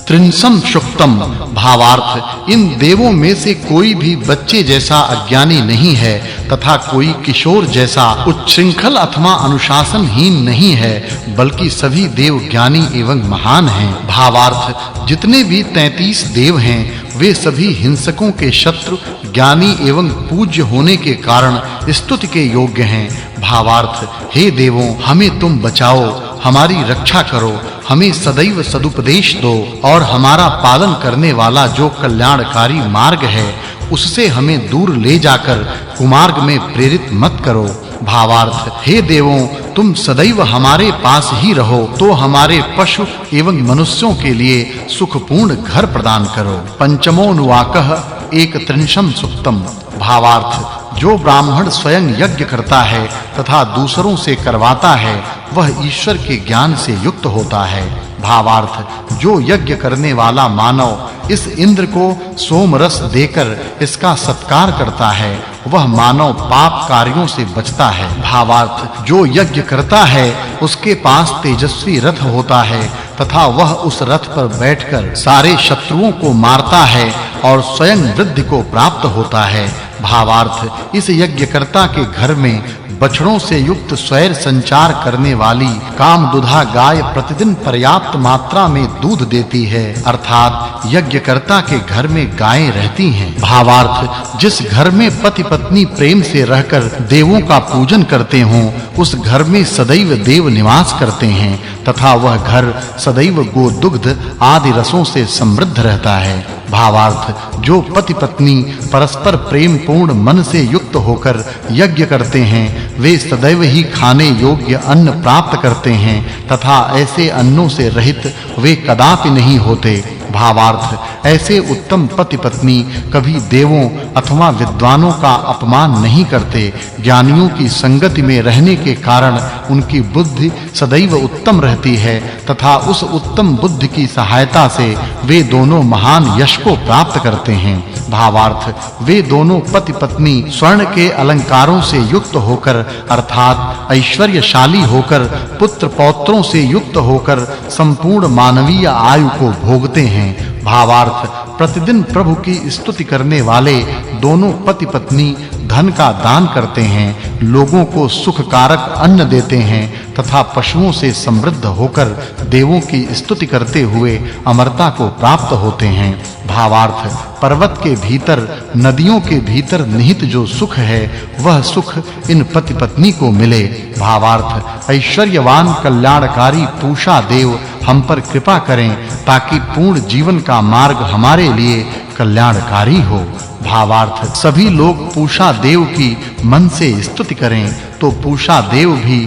त्रिंशम शुक्तम। भावार्थ, इन देवों में से कोई भी बच्चे जैसा अज्ञानी नहीं है तथा कोई किशोर जैसा उच्छृंखल अथवा अनुशासनहीन नहीं है, बल्कि सभी देव ज्ञानी एवं महान हैं। भावार्थ, जितने भी 33 देव हैं वे सभी हिंसकों के शत्रु, ज्ञानी एवं पूज्य होने के कारण स्तुति के योग्य हैं। भावार्थ, हे देवों, हमें तुम बचाओ, हमारी रक्षा करो, हमें सदैव सदुपदेश दो और हमारा पालन करने वाला जो कल्याणकारी मार्ग है उससे हमें दूर ले जाकर कुमार्ग में प्रेरित मत करो। भावार्थ, हे देवों, तुम सदैव हमारे पास ही रहो तो हमारे पशु एवं मनुष्यों के लिए सुखपूर्ण घर प्रदान करो। पंचमोनुवाकः एकत्रिंशम सुक्तम। भावार्थ, जो ब्राह्मण स्वयं यज्ञ करता है तथा दूसरों से करवाता है वह ईश्वर के ज्ञान से युक्त होता है। भावार्थ, जो यज्ञ करने वाला मानव इस इंद्र को सोम रस देकर इसका सत्कार करता है वह मानव पाप कार्यों से बचता है। भावार्थ, जो यज्ञ करता है उसके पास तेजस्वी रथ होता है तथा वह उस रथ पर बैठकर सारे शत्रुओं को मारता है और स्वयं वृद्धि को प्राप्त होता है। भावार्थ, इस यज्ञकर्ता के घर में बछड़ों से युक्त स्वैर संचार करने वाली कामदुधा गाय प्रतिदिन पर्याप्त मात्रा में दूध देती है, अर्थात यज्ञकर्ता के घर में गायें रहती हैं। भावार्थ, जिस घर में पति पत्नी प्रेम से रहकर देवों का पूजन करते हों उस घर में सदैव देव निवास करते हैं तथा वह घर सदैव गोदुग्ध आदि रसों से समृद्ध रहता है। भावार्थ, जो पति पत्नी परस्पर प्रेम पूर्ण मन से युक्त होकर यज्ञ करते हैं वे सदैव ही खाने योग्य अन्न प्राप्त करते हैं तथा ऐसे अन्नों से रहित वे कदापि नहीं होते। भावार्थ, ऐसे उत्तम पति पत्नी कभी देवों अथवा विद्वानों का अपमान नहीं करते। ज्ञानियों की संगति में रहने के कारण उनकी बुद्धि सदैव उत्तम रहती है तथा उस उत्तम बुद्धि की सहायता से वे दोनों महान यश को प्राप्त करते हैं। भावार्थ, वे दोनों पति पत्नी स्वर्ण के अलंकारों से युक्त होकर अर्थात ऐश्वर्यशाली होकर पुत्र पौत्रों से युक्त होकर संपूर्ण मानवीय आयु को भोगते हैं। भावार्थ, प्रतिदिन प्रभु की स्तुति करने वाले दोनों पति पत्नी धन का दान करते हैं, लोगों को सुखकारक अन्न देते हैं तथा पशुओं से समृद्ध होकर देवों की स्तुति करते हुए अमरता को प्राप्त होते हैं। भावार्थ, पर्वत के भीतर नदियों के भीतर निहित जो सुख है वह सुख इन पति पत्नी को मिले। भावार्थ, ऐश्वर्यवान कल्याणकारी पूषा देव हम पर कृपा करें ताकि पूर्ण जीवन का मार्ग हमारे लिए कल्याणकारी हो। भावार्थ, सभी लोग पूषा देव की मन से स्तुति करें तो पूषा देव भी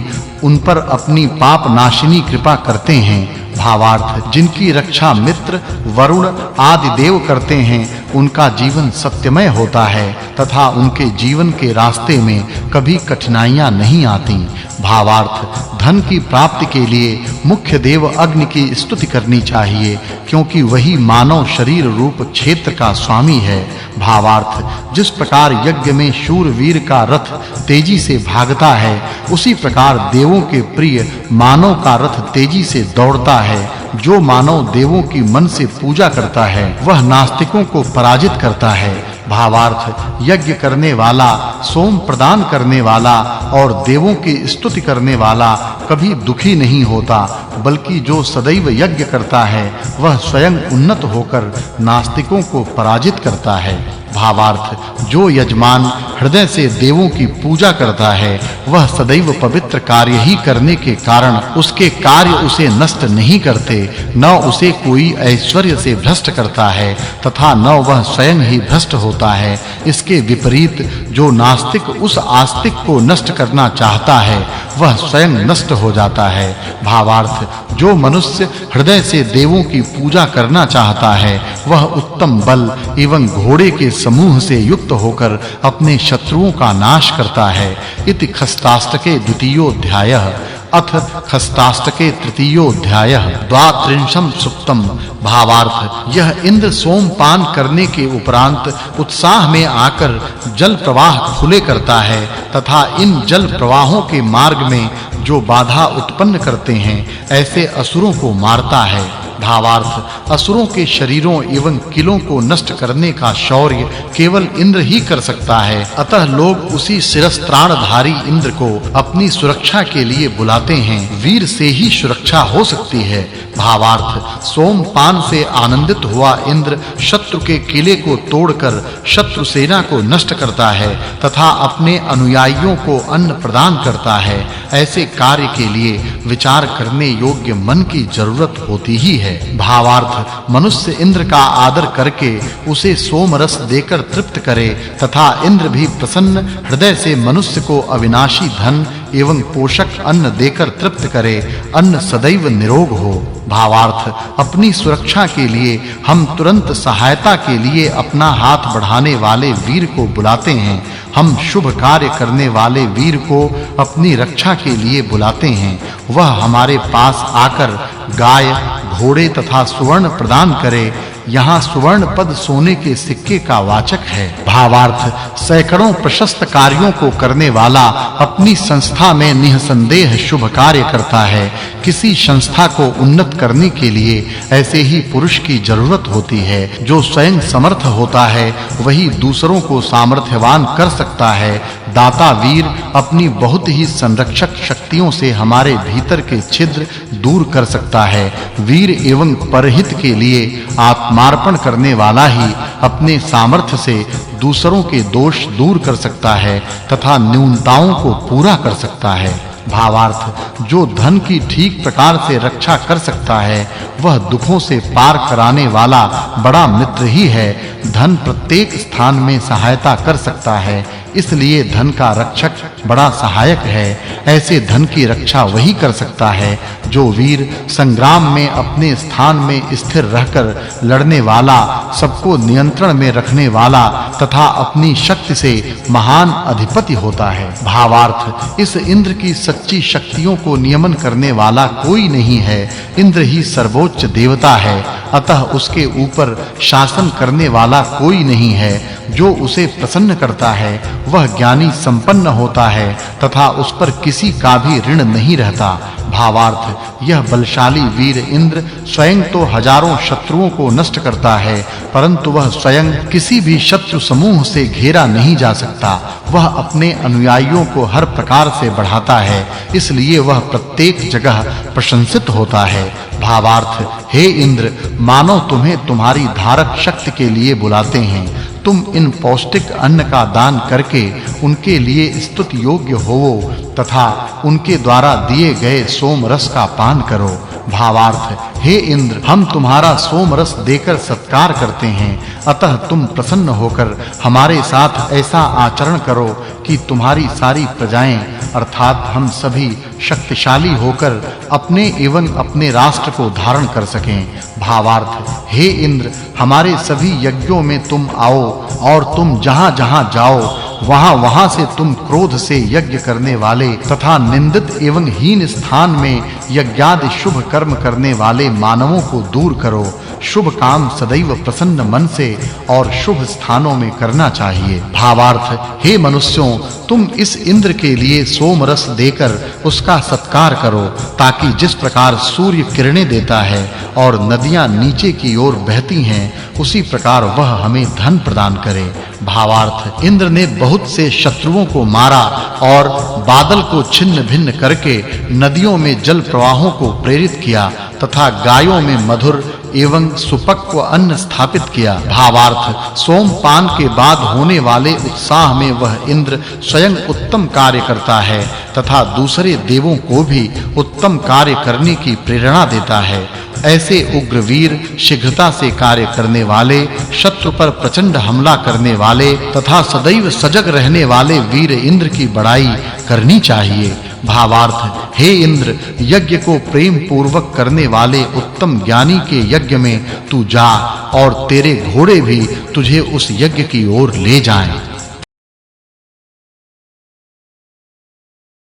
उन पर अपनी पाप नाशिनी कृपा करते हैं। भावार्थ, जिनकी रक्षा मित्र वरुण आदि देव करते हैं उनका जीवन सत्यमय होता है तथा उनके जीवन के रास्ते में कभी कठिनाइयां नहीं आती। भावार्थ, धन की प्राप्ति के लिए मुख्य देव अग्नि की स्तुति करनी चाहिए क्योंकि वही मानव शरीर रूप क्षेत्र का स्वामी है। भावार्थ, जिस प्रकार यज्ञ में शूरवीर का रथ तेजी से भागता है उसी प्रकार देवों के प्रिय मानव का रथ तेजी से दौड़ता है। जो मानव देवों की मन से पूजा करता है वह नास्तिकों को पराजित करता है। भावार्थ, यज्ञ करने वाला, सोम प्रदान करने वाला और देवों की स्तुति करने वाला कभी दुखी नहीं होता, बल्कि जो सदैव यज्ञ करता है वह स्वयं उन्नत होकर नास्तिकों को पराजित करता है। भावार्थ, जो यजमान हृदय से देवों की पूजा करता है वह सदैव पवित्र कार्य ही करने के कारण उसके कार्य उसे नष्ट नहीं करते, न उसे कोई ऐश्वर्य से भ्रष्ट करता है तथा न वह स्वयं ही भ्रष्ट होता है। इसके विपरीत जो नास्तिक उस आस्तिक को नष्ट करना चाहता है वह स्वयं नष्ट हो जाता है। भावार्थ, जो मनुष्य हृदय से देवों की पूजा करना चाहता है वह उत्तम बल एवं घोड़े के समूह से युक्त होकर अपने शत्रुओं का नाश करता है। इति खस्ताष्टके द्वितीयोऽध्यायः। अथ खस्ताष्टके तृतीयोऽध्यायः। द्वात्रिंशम सुक्तम। भावार्थ, यह इंद्र सोमपान करने के उपरांत उत्साह में आकर जल प्रवाह खुले करता है तथा इन जल प्रवाहों के मार्ग में जो बाधा उत्पन्न करते हैं ऐसे असुरों को मारता है। भावार्थ असुरों के शरीरों एवं किलों को नष्ट करने का शौर्य केवल इंद्र ही कर सकता है। अतः लोग उसी शिरस्त्राणधारी इंद्र को अपनी सुरक्षा के लिए बुलाते हैं। वीर से ही सुरक्षा हो सकती है। भावार्थ सोमपान से आनंदित हुआ इंद्र शत्रु के किले को तोड़कर शत्रु सेना को नष्ट करता है तथा अपने अनुयायियों को अन्न प्रदान करता है। ऐसे कार्य के लिए विचार करने योग्य मन की जरूरत होती ही है। भावार्थ मनुष्य इंद्र का आदर करके उसे सोम रस देकर तृप्त करे तथा इंद्र भी प्रसन्न हृदय से मनुष्य को अविनाशी धन एवं पोषक अन्न देकर तृप्त करे। अन्न सदैव निरोग हो। भावार्थ अपनी सुरक्षा के लिए हम तुरंत सहायता के लिए अपना हाथ बढ़ाने वाले वीर को बुलाते हैं। हम शुभ कार्य करने वाले वीर को अपनी रक्षा के लिए बुलाते हैं। वह हमारे पास आकर गाय, घोड़े तथा सुवर्ण प्रदान करे। यहाँ सुवर्ण पद सोने के सिक्के का वाचक है। भावार्थ सैकड़ों प्रशस्त कार्यों को करने वाला अपनी संस्था में निसंदेह शुभ कार्य करता है। किसी संस्था को उन्नत करने के लिए ऐसे ही पुरुष की जरूरत होती है। जो स्वयं समर्थ होता है वही दूसरों को सामर्थ्यवान कर सकता है। दाता वीर अपनी बहुत ही संरक्षक शक्तियों से हमारे भीतर के छिद्र दूर कर सकता है। वीर एवं परहित के लिए आत्मार्पण करने वाला ही अपने सामर्थ्य से दूसरों के दोष दूर कर सकता है तथा न्यूनताओं को पूरा कर सकता है। भावार्थ जो धन की ठीक प्रकार से रक्षा कर सकता है वह दुखों से पार कराने वाला बड़ा मित्र ही है। धन प्रत्येक स्थान में सहायता कर सकता है, इसलिए धन का रक्षक बड़ा सहायक है। ऐसे धन की रक्षा वही कर सकता है जो वीर संग्राम में अपने स्थान में स्थिर रहकर लड़ने वाला, सबको नियंत्रण में रखने वाला तथा अपनी शक्ति से महान अधिपति होता है। भावार्थ इस इंद्र की सच्ची शक्तियों को नियमन करने वाला कोई नहीं है। इंद्र ही सर्वोच्च देवता है, अतः उसके ऊपर शासन करने वाला कोई नहीं है। जो उसे प्रसन्न करता है वह ज्ञानी संपन्न होता है तथा उस पर किसी का भी ऋण नहीं रहता। भावार्थ यह बलशाली वीर इंद्र स्वयं तो हजारों शत्रुओं को नष्ट करता है, परंतु वह स्वयं किसी भी शत्रु समूह से घेरा नहीं जा सकता। वह अपने अनुयायियों को हर प्रकार से बढ़ाता है, इसलिए वह प्रत्येक जगह प्रशंसित होता है। भावार्थ हे इंद्र, मानो तुम्हें तुम्हारी धारक शक्ति के लिए बुलाते हैं। तुम इन पौष्टिक अन्न का दान करके उनके लिए स्तुति योग्य होवो तथा उनके द्वारा दिए गए सोम रस का पान करो। भावार्थ हे इंद्र, हम तुम्हारा सोम रस देकर सत्कार करते हैं, अतः तुम प्रसन्न होकर हमारे साथ ऐसा आचरण करो कि तुम्हारी सारी प्रजाएं अर्थात हम सभी शक्तिशाली होकर अपने एवं अपने राष्ट्र को धारण कर सकें। भावार्थ हे इंद्र, हमारे सभी यज्ञों में तुम आओ और तुम जहां-जहां जाओ वहां से तुम क्रोध से यज्ञ करने वाले तथा निंदित एवं हीन स्थान में यज्ञादि शुभ कर्म करने वाले मानवों को दूर करो। शुभ काम सदैव प्रसन्न मन से और शुभ स्थानों में करना चाहिए। भावार्थ हे मनुष्यों, तुम इस इंद्र के लिए सोम रस देकर उसका सत्कार करो, ताकि जिस प्रकार सूर्य किरणें देता है और नदियां नीचे की ओर बहती हैं, उसी प्रकार वह हमें धन प्रदान करे। भावार्थ इंद्र ने बहुत से शत्रुओं को मारा और बादल को छिन्न-भिन्न करके नदियों में जल प्रवाहों को प्रेरित किया तथा गायों में मधुर एवं सुपक्व अन्न स्थापित किया। भावार्थ सोमपान के बाद होने वाले उत्साह में वह इंद्र स्वयं उत्तम कार्य करता है तथा दूसरे देवों को भी उत्तम कार्य करने की प्रेरणा देता है। ऐसे उग्रवीर, शीघ्रता से कार्य करने वाले, शत्रु पर प्रचंड हमला करने वाले तथा सदैव सजग रहने वाले वीर इंद्र की बड़ाई करनी चाहिए। भावार्थ हे इंद्र, यज्ञ को प्रेम पूर्वक करने वाले उत्तम ज्ञानी के यज्ञ में तू जा और तेरे घोड़े भी तुझे उस यज्ञ की ओर ले जाएं।